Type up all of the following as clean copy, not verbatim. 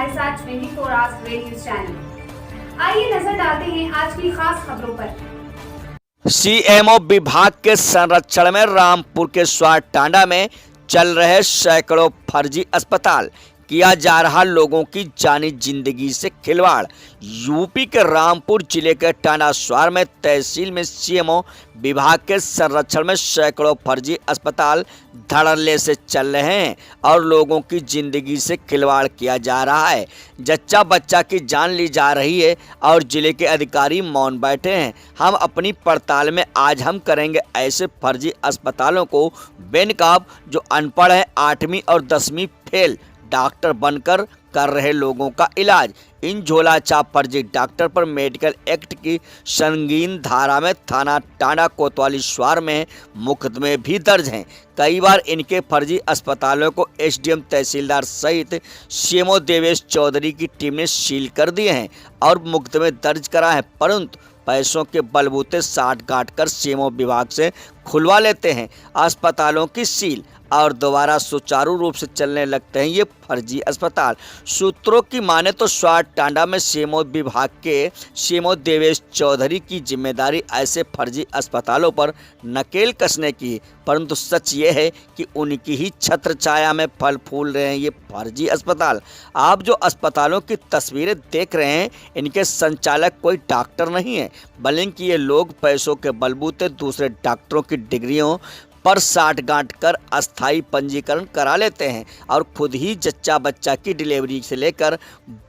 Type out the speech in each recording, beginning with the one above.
हमारे साथ 24 hours news channel. आइए नजर डालते हैं आज की खास खबरों पर। सीएमओ विभाग के संरक्षण में रामपुर के स्वार टांडा में चल रहे सैकड़ों फर्जी अस्पताल, किया जा रहा लोगों की जानी जिंदगी से खिलवाड़। यूपी के रामपुर जिले के टांडा स्वार में तहसील में सीएमओ विभाग के संरक्षण में सैकड़ों फर्जी अस्पताल धड़ल्ले से चल रहे हैं और लोगों की जिंदगी से खिलवाड़ किया जा रहा है। जच्चा बच्चा की जान ली जा रही है और जिले के अधिकारी मौन बैठे हैं। हम अपनी पड़ताल में आज हम करेंगे ऐसे फर्जी अस्पतालों को बेनकाब जो अनपढ़ है, 8वीं और 10वीं फेल डॉक्टर बनकर कर रहे लोगों का इलाज। इन झोला छाप फर्जी डॉक्टर पर मेडिकल एक्ट की संगीन धारा में थाना टांडा कोतवाली स्वार में मुकदमे भी दर्ज हैं। कई बार इनके फर्जी अस्पतालों को एसडीएम तहसीलदार सहित सीएमओ देवेश चौधरी की टीम ने सील कर दिए हैं और मुकदमे दर्ज करा है, परंतु पैसों के बलबूते साठ गांठ कर सीएमओ विभाग से खुलवा लेते हैं अस्पतालों की सील और दोबारा सुचारू रूप से चलने लगते हैं ये फर्जी अस्पताल। सूत्रों की माने तो स्वार टांडा में सीएमओ विभाग के सीएमओ देवेश चौधरी की जिम्मेदारी ऐसे फर्जी अस्पतालों पर नकेल कसने की, परंतु सच ये है कि उनकी ही छत्र छाया में फल फूल रहे हैं ये फर्जी अस्पताल। आप जो अस्पतालों की तस्वीरें देख रहे हैं, इनके संचालक कोई डॉक्टर नहीं है, बल्कि ये लोग पैसों के बलबूते दूसरे डॉक्टरों की डिग्रियों पर साठ गांठ कर अस्थायी पंजीकरण करा लेते हैं और खुद ही जच्चा बच्चा की डिलीवरी से लेकर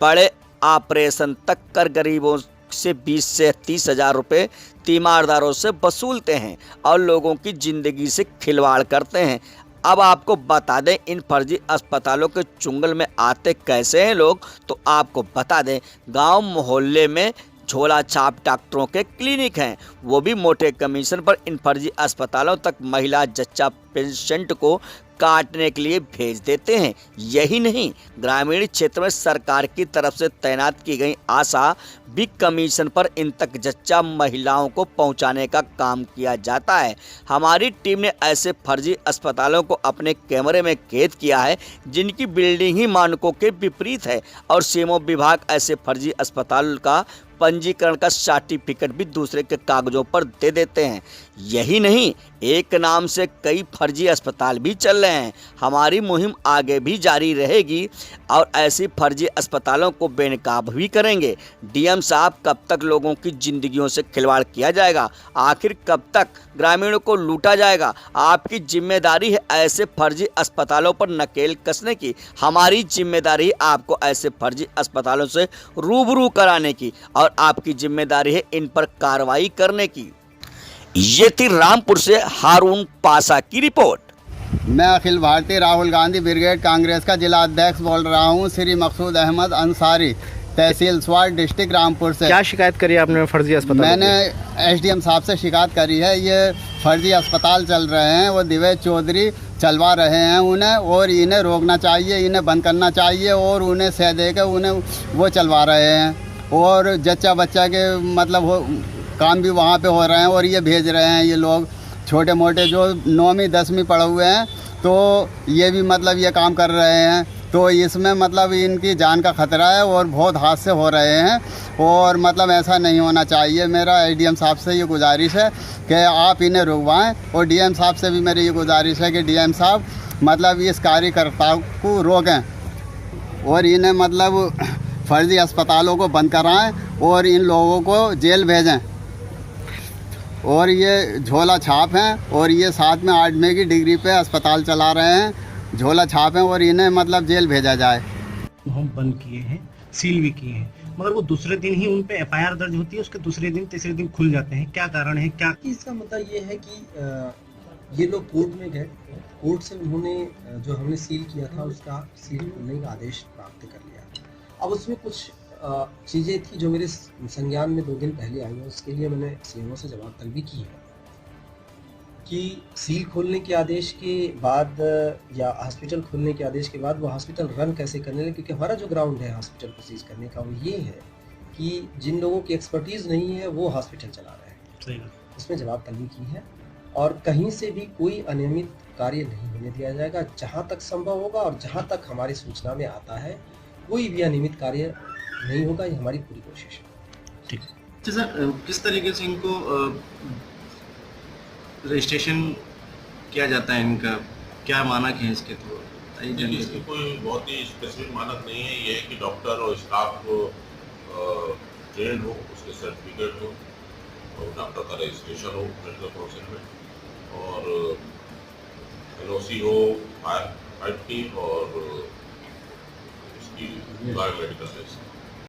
बड़े ऑपरेशन तक कर गरीबों से 20 से 30 हज़ार रुपये तीमारदारों से वसूलते हैं और लोगों की ज़िंदगी से खिलवाड़ करते हैं। अब आपको बता दें इन फर्जी अस्पतालों के चुंगल में आते कैसे हैं लोग, तो आपको बता दें गांव मोहल्ले में झोला छाप डॉक्टरों के क्लिनिक हैं, वो भी मोटे कमीशन पर इन फर्जी अस्पतालों तक महिला जच्चा पेशेंट को काटने के लिए भेज देते हैं। यही नहीं, ग्रामीण क्षेत्र में सरकार की तरफ से तैनात की गई आशा भी कमीशन पर इन तक जच्चा महिलाओं को पहुंचाने का काम किया जाता है। हमारी टीम ने ऐसे फर्जी अस्पतालों को अपने कैमरे में कैद किया है जिनकी बिल्डिंग ही मानकों के विपरीत है और सीएमओ विभाग ऐसे फर्जी अस्पताल का पंजीकरण का सर्टिफिकेट भी दूसरे के कागजों पर दे देते हैं। यही नहीं, एक नाम से कई फर्जी अस्पताल भी चल रहे हैं। हमारी मुहिम आगे भी जारी रहेगी और ऐसी फर्जी अस्पतालों को बेनकाब भी करेंगे। डीएम साहब, कब तक लोगों की जिंदगियों से खिलवाड़ किया जाएगा? आखिर कब तक ग्रामीणों को लूटा जाएगा? आपकी जिम्मेदारी है ऐसे फर्जी अस्पतालों पर नकेल कसने की। हमारी जिम्मेदारी है आपको ऐसे फर्जी अस्पतालों से रूबरू कराने की और आपकी जिम्मेदारी है इन पर कार्रवाई करने की। ये थी रामपुर से हारून पासा की रिपोर्ट। मैं अखिल भारतीय राहुल गांधी ब्रिगेड कांग्रेस का जिला अध्यक्ष बोल रहा हूं, श्री मकसूद अहमद अंसारी, तहसील स्वार, डिस्ट्रिक्ट रामपुर से। क्या शिकायत करी आपने फर्जी अस्पताल? मैंने एसडीएम साहब से शिकायत करी है। ये फर्जी अस्पताल चल रहे हैं, वो देवेश चौधरी चलवा रहे हैं उन्हें, और इन्हें रोकना चाहिए, इन्हें बंद करना चाहिए और उन्हें सह दे के उन्हें वो चलवा रहे हैं और जच्चा बच्चा के मतलब काम भी वहाँ पे हो रहे हैं और ये भेज रहे हैं। ये लोग छोटे मोटे जो 9वीं 10वीं पढ़े हुए हैं तो ये भी मतलब ये काम कर रहे हैं, तो इसमें मतलब इनकी जान का खतरा है और बहुत हादसे हो रहे हैं और मतलब ऐसा नहीं होना चाहिए। मेरा एडीएम साहब से ये गुजारिश है कि आप इन्हें रुकवाएं और डीएम साहब से भी मेरी ये गुजारिश है कि डीएम साहब मतलब इस कार्यकर्ताओं को रोकें और इन्हें मतलब फर्जी अस्पतालों को बंद कराएं और इन लोगों को जेल भेजें। और ये झोला छाप हैं और ये साथ में 8वीं की डिग्री पे अस्पताल चला रहे हैं, झोला छाप हैं और इन्हें मतलब जेल भेजा जाए। हम बंद किए हैं, सील भी किए हैं, मगर वो दूसरे दिन ही उन पे एफआईआर दर्ज होती है, उसके दूसरे दिन तीसरे दिन खुल जाते हैं। क्या कारण है? क्या इसका मतलब ये है कि ये लोग कोर्ट में गए, कोर्ट से उन्होंने जो हमने सील किया था उसका सील खोलने का आदेश प्राप्त कर लिया। अब उसमें कुछ चीज़ें थी जो मेरे संज्ञान में 2 दिन पहले आई हैं, उसके लिए मैंने सीएमओ से जवाब तलबी की है कि सील खोलने के आदेश के बाद या हॉस्पिटल खोलने के आदेश के बाद वो हॉस्पिटल रन कैसे करने लगे, क्योंकि हमारा जो ग्राउंड है हॉस्पिटल को सीज करने का वो ये है कि जिन लोगों की एक्सपर्टीज़ नहीं है वो हॉस्पिटल चला रहे हैं। सही, उसमें जवाब तलबी की है और कहीं से भी कोई अनियमित कार्य नहीं होने दिया जाएगा। जहाँ तक संभव होगा और जहाँ तक हमारी सूचना में आता है कोई भी अनियमित कार्य नहीं होगा, ये हमारी पूरी कोशिश है। ठीक। तो सर किस तरीके से इनको रजिस्ट्रेशन किया जाता है, इनका क्या मानक है इसके? तो देखिए, इसकी कोई बहुत ही स्पेसिफिक मानक नहीं है। ये है कि डॉक्टर और स्टाफ ट्रेंड हो, उसके सर्टिफिकेट हो और डॉक्टर का रजिस्ट्रेशन हो मेडिकल प्रोफेशन में, और NOC हो फायर फाइट की और इसकी बायोमेडिकल लाइसेंस।